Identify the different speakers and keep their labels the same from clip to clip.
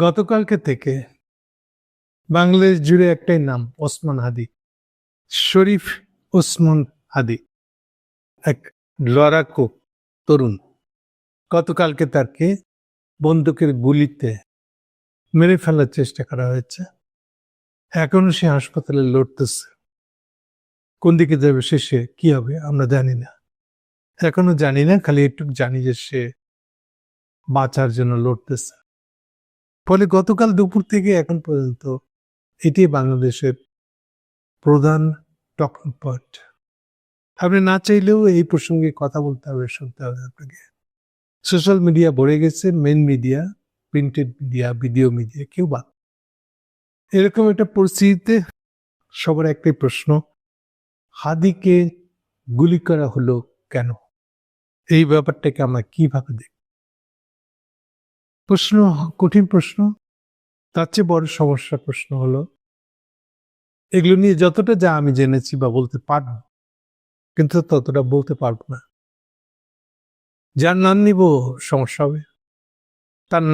Speaker 1: গতকালকে থেকে বাংলাদেশ জুড়ে একটাই নাম, ওসমান হাদি। শরীফ ওসমান হাদি, এক লড়াকু তরুণ। গতকালকে তাকে বন্দুকের গুলিতে মেরে ফেলার চেষ্টা করা হয়েছে। এখনো সে হাসপাতালে লড়তেছে। কোন দিকে যাবে, শেষে কি হবে আমরা জানি না, এখনো জানি না। খালি একটু জানি যে সে বাঁচার জন্য লড়তেছে। ফলে গতকাল দুপুর থেকে এখন পর্যন্ত এটি বাংলাদেশের প্রধান টকিং পয়েন্ট। আপনি না চাইলেও এই প্রসঙ্গে কথা বলতে হবে, শুনতে হবে আপনাকে। সোশ্যাল মিডিয়া ভরে গেছে, main media, printed media, video media, কেউ বাদ। এরকম একটা পরিস্থিতিতে সবার একটাই প্রশ্ন, হাদিকে গুলি করা হলো কেন? এই ব্যাপারটাকে আমরা কিভাবে দেখব? প্রশ্ন, কঠিন প্রশ্ন। তার চেয়ে বড় সমস্যার প্রশ্ন হলো, এগুলো নিয়ে যতটা যা আমি জেনেছি বা বলতে পারব, কিন্তু ততটা বলতে পারবো না। যার নাম নিব সমস্যা হবে। তার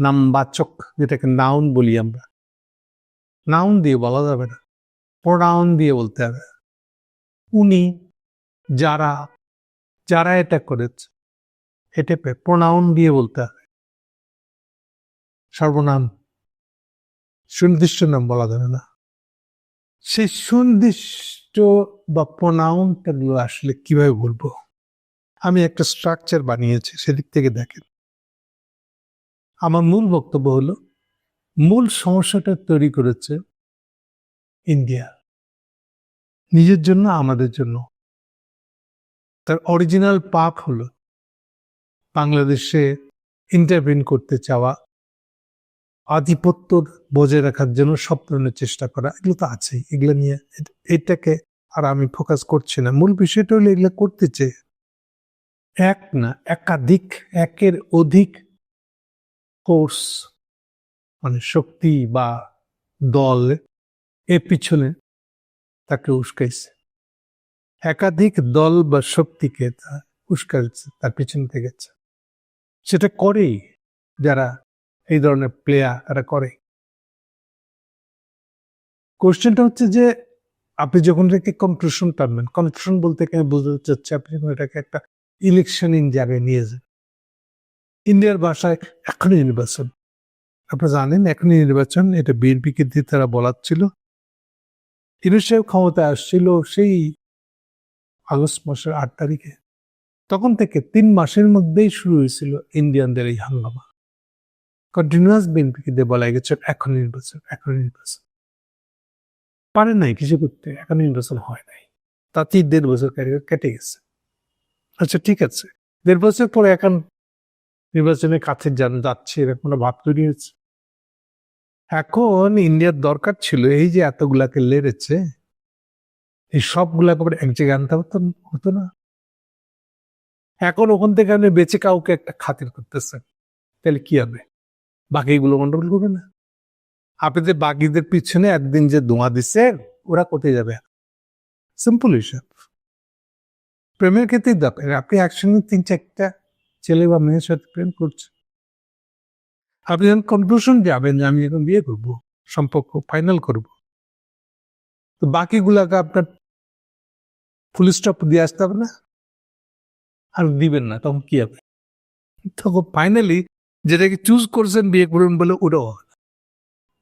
Speaker 1: নামবাচক, যেটাকে নাউন বলি আমরা, নাউন দিয়ে বলা যাবে না, প্রোনাউন দিয়ে বলতে হবে। উনি, যারা যারা এটা করেছে, এটা প্রোনাউন দিয়ে বলতে হবে। সর্বনাম, সুনির্দিষ্ট নাম বলা যাবে না। সেই সুনির্দিষ্ট বা প্রোনাউনটা আসলে কিভাবে বলবো? আমি একটা স্ট্রাকচার বানিয়েছি, সেদিক থেকে দেখেন। আমার মূল বক্তব্য হলো, মূল সমস্যাটা তৈরি করেছে ইন্ডিয়া, নিজের জন্য, আমাদের জন্য। তার অরিজিনাল পাপ হলো বাংলাদেশে ইন্টারভিন করতে চাওয়া, আধিপত্য বজায় রাখার জন্য সব ধরনের চেষ্টা করা। এগুলো তো আছেই, এগুলো নিয়ে এটাকে আর আমি ফোকাস করছি না। মূল বিষয়টা হলো, এগুলো করতে চেয়ে এক না একাধিক, একের অধিক ফোর্স, মানে শক্তি বা দল এর পিছনে তাকে উস্কাইছে। একাধিক দল বা শক্তিকে উস্কাইছে, তার পিছনে থেকেছে। সেটা করেই যারা এই ধরনের প্লেয়ার, তারা করে। কোশ্চেনটা হচ্ছে যে, আপনি যখন এটাকে কনক্লুশন টানবেন, কনক্লুশন বলতে এখানে বোঝাতে চাচ্ছে আপনি যখন এটাকে একটা ইলেকশনিং জায়গায় নিয়ে যান। ইন্ডিয়ার ভাষায় এখনই নির্বাচন, আপনারা জানেন এখনই নির্বাচন, এটা বিএনপিকে দিয়ে তারা বলাচ্ছিল। ইউনূস সাহেব ক্ষমতায় আসছিল সেই আগস্ট মাসের 8 তারিখে। তখন থেকে 3 মাসের মধ্যেই শুরু হয়েছিল ইন্ডিয়ানদের এই হাঙ্গামা। কন্টিনিউয়াস বিএনপিকে দিয়ে বলা গেছে এখন নির্বাচন, এখন নির্বাচন। পারে নাই কিছু করতে, এখন নির্বাচন হয় নাই। তাতেই 1.5 বছর কেটে গেছে। আচ্ছা ঠিক আছে, 1.5 বছর পরে এখন নির্বাচনের কাছে যাচ্ছে, এরকম ভাব তৈরি হয়েছে। এখন ইন্ডিয়ার দরকার ছিল, এই যে এতগুলাকে লেড়েছে, এই সবগুলাকে আবার এক জায়গায় আনতে হতো না? এখন ওখান থেকে আপনি বেঁচে কাউকে একটা খাতির করতেছেন, তাহলে কি হবে? বাকিগুলো গন্ডগোল করবে না? আপনি যে বাকিদের পিছনে একদিন যে ধোঁয়া দিচ্ছেন, ওরা কোথায় যাবে? সিম্পল হিসাব। প্রেমের ক্ষেত্রেই দরকার, আপনি একসঙ্গে 3-4টা ছেলে বা মেয়ের সাথে প্রেম করছেন, আপনি যখন কনক্লুশন যাবেন যে আমি এখন বিয়ে করবো, সম্পর্ক ফাইনাল করব, তো বাকিগুলাকে আপনার ফুল স্টপ দিয়ে আসতে হবে না? আর দিবেন না, তখন কি হবে? তখন ফাইনালি যেটাকে চুজ করছেন বিয়ে করবেন বলে, ওটাও হবে না।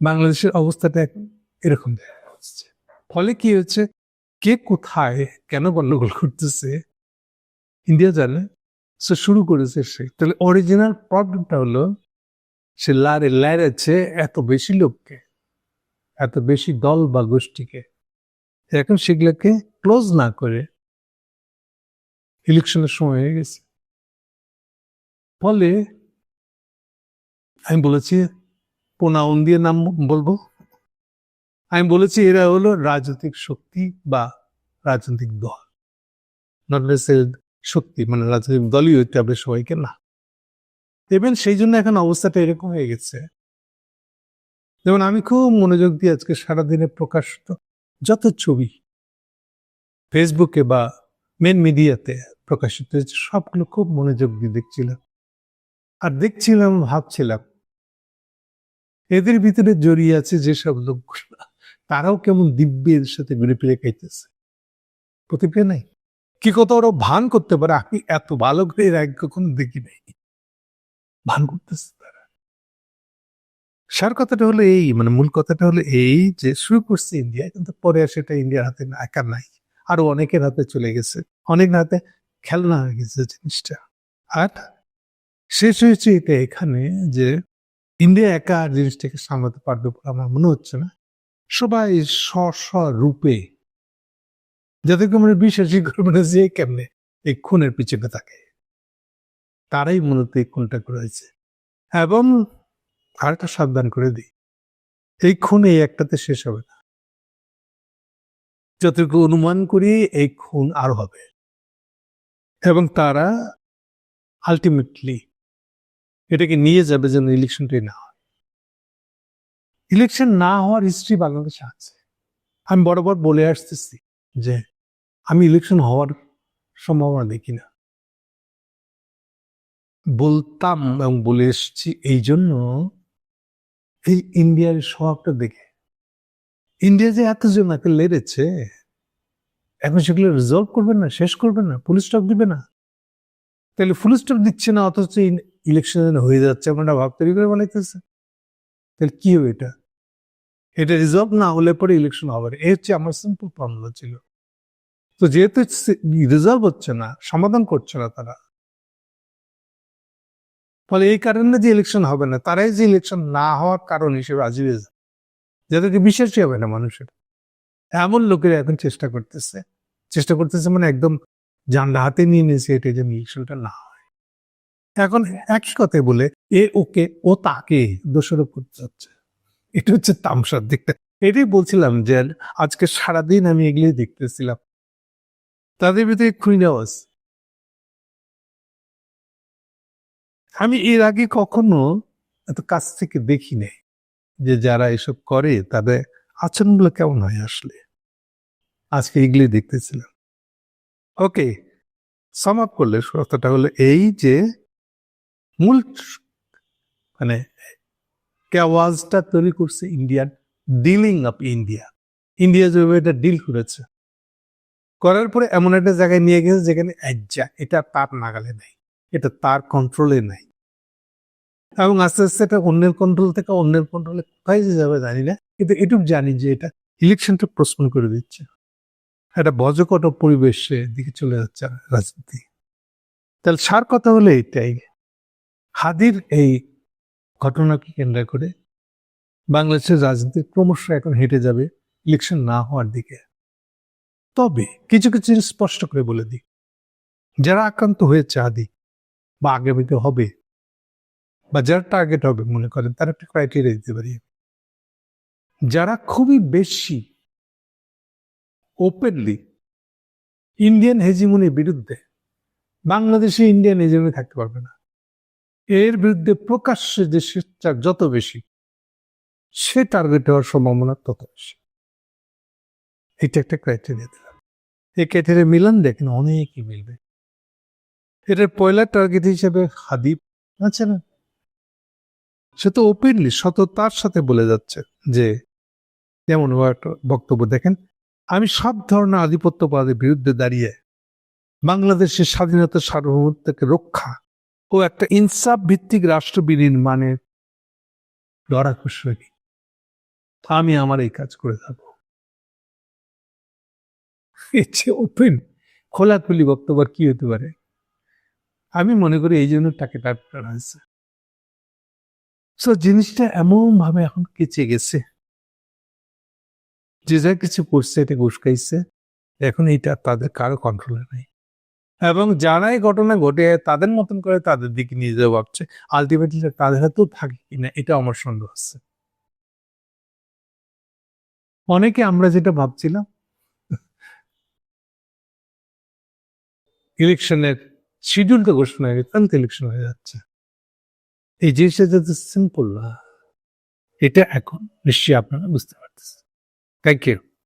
Speaker 1: বাংলাদেশের অবস্থাটা এরকম দেখা যাচ্ছে। ফলে কি হচ্ছে, কে কোথায় কেন গন্ডগোল করতেছে ইন্ডিয়া জানে, সে শুরু করেছে সে। তাহলে অরিজিনাল প্রবলেমটা হলো, সে লাড়েছে এত বেশি লোককে, এত বেশি দল বা গোষ্ঠীকে। এখন সেগুলোকে ক্লোজ না করে ইলেকশনের সময় হয়ে গেছে। ফলে আমি বলেছি, প্রোনাউন দিয়ে নাম বলবো, আমি বলেছি এরা হলো রাজনৈতিক শক্তি বা রাজনৈতিক দল, নট নেসেসারি শক্তি, মানে রাজনৈতিক দলই হইতে হবে সবাইকে না। দেখবেন সেই জন্য এখন অবস্থাটা এরকম হয়ে গেছে। যেমন আমি খুব মনোযোগ দিয়ে আজকে সারাদিনে প্রকাশিত যত ছবি ফেসবুকে বা মেন মিডিয়াতে প্রকাশিত হয়েছে, সবগুলো খুব মনোযোগ দিয়ে দেখছিলাম। আর দেখছিলাম, ভাবছিলাম এদের ভিতরে জড়িয়ে আছে যেসব লোকগুলো, তারাও কেমন দিব্যের সাথে ঘুরে ফিরে খাইতেছে, প্রতিক্রিয়া নাই। কি কত ওরা ভান করতে পারে, আমি এত ভালো করে এর আগে কখনো দেখি নাই, ভান করতেছে তারা। সার কথাটা হলো এই, মানে মূল কথাটা হলো এই যে শুরু করছে ইন্ডিয়া, কিন্তু পরে আর সেটা ইন্ডিয়ার হাতে একা নাই, আরো অনেকের হাতে চলে গেছে, অনেক হাতে খেলনা হয়ে গেছে জিনিসটা। আর শেষ হয়েছে এটা এখানে যে ইন্ডিয়া একা আর জিনিসটাকে সামলাতে পারবে বলে আমার মনে হচ্ছে না। সবাই রূপে, যাদেরকে আমরা বিশ্বাসই করবো না যে কেমনে এই খুনের পিছনে থাকে, তারাই মূলত এই খুনটা করেছে। এবং আরেকটা সাবধান করে দিই, এই খুন এই একটাতে শেষ হবে না, যতটুকু অনুমান করি এই খুন আরো হবে, এবং তারা আলটিমেটলি এটাকে নিয়ে যাবে যেন ইলেকশনটাই না হয়। ইলেকশন না হওয়ার হিস্ট্রি বাংলাদেশে আছে। আমি বরাবর বলে আসতেছি যে আমি ইলেকশন হওয়ার সম্ভাবনা দেখি না, বলতাম এবং বলে এসছি এই জন্য, এই ইন্ডিয়ার স্বভাবটা দেখে। ইন্ডিয়া যে এতজন একে লেড়েছে, এখন সেগুলো রিজলভ করবে না, শেষ করবে না, ফুল স্টপ দিবে না। তাহলে ফুল স্টপ দিচ্ছে না, অথচ ইলেকশন হয়ে যাচ্ছে, আমরা ভাব তৈরি করে বানাইতেছে। তাহলে কি হবে এটা? এটা রিজলভ না হলে পরে ইলেকশন হবে না, এই হচ্ছে আমার সিম্পল ফর্মুলা ছিল। তো যেহেতু রিজলভ হচ্ছে না, সমাধান করছে না তারা, ফলে এই কারণে যে ইলেকশন হবে না, তারাই যে ইলেকশন না হওয়ার কারণ হিসেবে আজিবে যায়, যাদেরকে বিশ্বাসই হবে না মানুষের, এমন লোকেরা এখন চেষ্টা করতেছে মানে একদম জানলা হাতে নিয়ে নিয়েছে এটা যেন ইলেকশনটা না হয়। এখন একই কথাই বলে ওকে ও তাকে দোষারোপ করতে যাচ্ছে, এটা হচ্ছে তামসার দিকটা। এটাই বলছিলাম যে আজকে সারাদিন আমি এগুলি দেখতেছিলাম, তাদের ভিতরে খুনি আওয়াজ। আমি এর আগে কখনো এত কাছ থেকে দেখি নাই যে যারা এসব করে তাদের আচরণগুলো কেমন হয় আসলে, আজকে এগুলি দেখতেছিলাম। ওকে, সাম আপ করলে কথাটা হলো এই যে মূল মানে আওয়াজটা তৈরি করছে ইন্ডিয়ান ডিলিং অফ ইন্ডিয়া যেভাবে এটা ডিল করেছে, করার পরে এমন একটা জায়গায় নিয়ে গেছে যেখানে এটা তার নাগালে নাই, এটা তার কন্ট্রোলে নাই, এবং আস্তে আস্তে এটা অন্যের কন্ট্রোল থেকে অন্যের কন্ট্রোলে কোথায় যে যাবে জানি না, কিন্তু এটুকু জানি যে এটা ইলেকশনটা পোস্টপোন করে দিচ্ছে, একটা বজকট পরিবেশের দিকে চলে যাচ্ছে রাজনীতি। তাহলে সার কথা হলো এটাই, হাদির এই ঘটনাকে কেন্দ্র করে বাংলাদেশের রাজনীতি ক্রমশ এখন হেঁটে যাবে ইলেকশন না হওয়ার দিকে। তবে কিছু কিছু জিনিস স্পষ্ট করে বলে দিই, যারা আক্রান্ত হয়েছে আদি বা আগামীতে হবে বা যারা টার্গেট হবে মনে করেন, তার একটা ক্রাইটেরিয়া দিতে পারি। যারা খুবই বেশি ওপেনলি ইন্ডিয়ান হেজিমনির বিরুদ্ধে, বাংলাদেশে ইন্ডিয়ান হেজিমনি থাকতে পারবে না, এর বিরুদ্ধে প্রকাশ্যে যে স্বেচ্ছার যত বেশি, সে টার্গেট হওয়ার সম্ভাবনা তত বেশি। এটা একটা ক্রাইটেরিয়া দিলাম, এই ক্রাইটেরিয়া মিলান দেখেন অনেকই মিলবে। এটার পয়লা টার্গেট হিসেবে হাদিব আছে না, সে তো ওপেনলি সততার সাথে বলে যাচ্ছে যে, যেমন একটা বক্তব্য দেখেন, আমি সব ধরনের আধিপত্যবাদের বিরুদ্ধে দাঁড়িয়ে বাংলাদেশের স্বাধীনতা সার্বভৌমত্বকে রক্ষা ও একটা ইনসাফ ভিত্তিক রাষ্ট্র বিনির্মাণের লড়াকু, আমি আমার এই কাজ করে থাকবো। ওপেন খোলাখুলি বক্তব্য কি হতে পারে? আমি মনে করি এই জন্য তাকে টাইপ করা হয়েছে। সো জিনিসটা এমন ভাবে এখন কেচে গেছে, যে যা কিছু করছে এটা উস্কাইছে, এখন এইটা তাদের কারো কন্ট্রোলে নাই, এবং যারাই ঘটনা ঘটে তাদের মতন করে তাদের দিকে নিয়ে যাওয়া ভাবছে, আলটিমেটলি তাদের হাতেও থাকে কিনা এটা আমার সন্দেহ আছে। অনেকে আমরা যেটা ভাবছিলাম ইলেকশনের শিডিউলটা ঘোষণা হয়ে গেছে, ইলেকশন হয়ে যাচ্ছে, এই জিনিসটা যাতে সিম্পল না, এটা এখন নিশ্চয়ই আপনারা বুঝতে পারতেছেন। Thank you.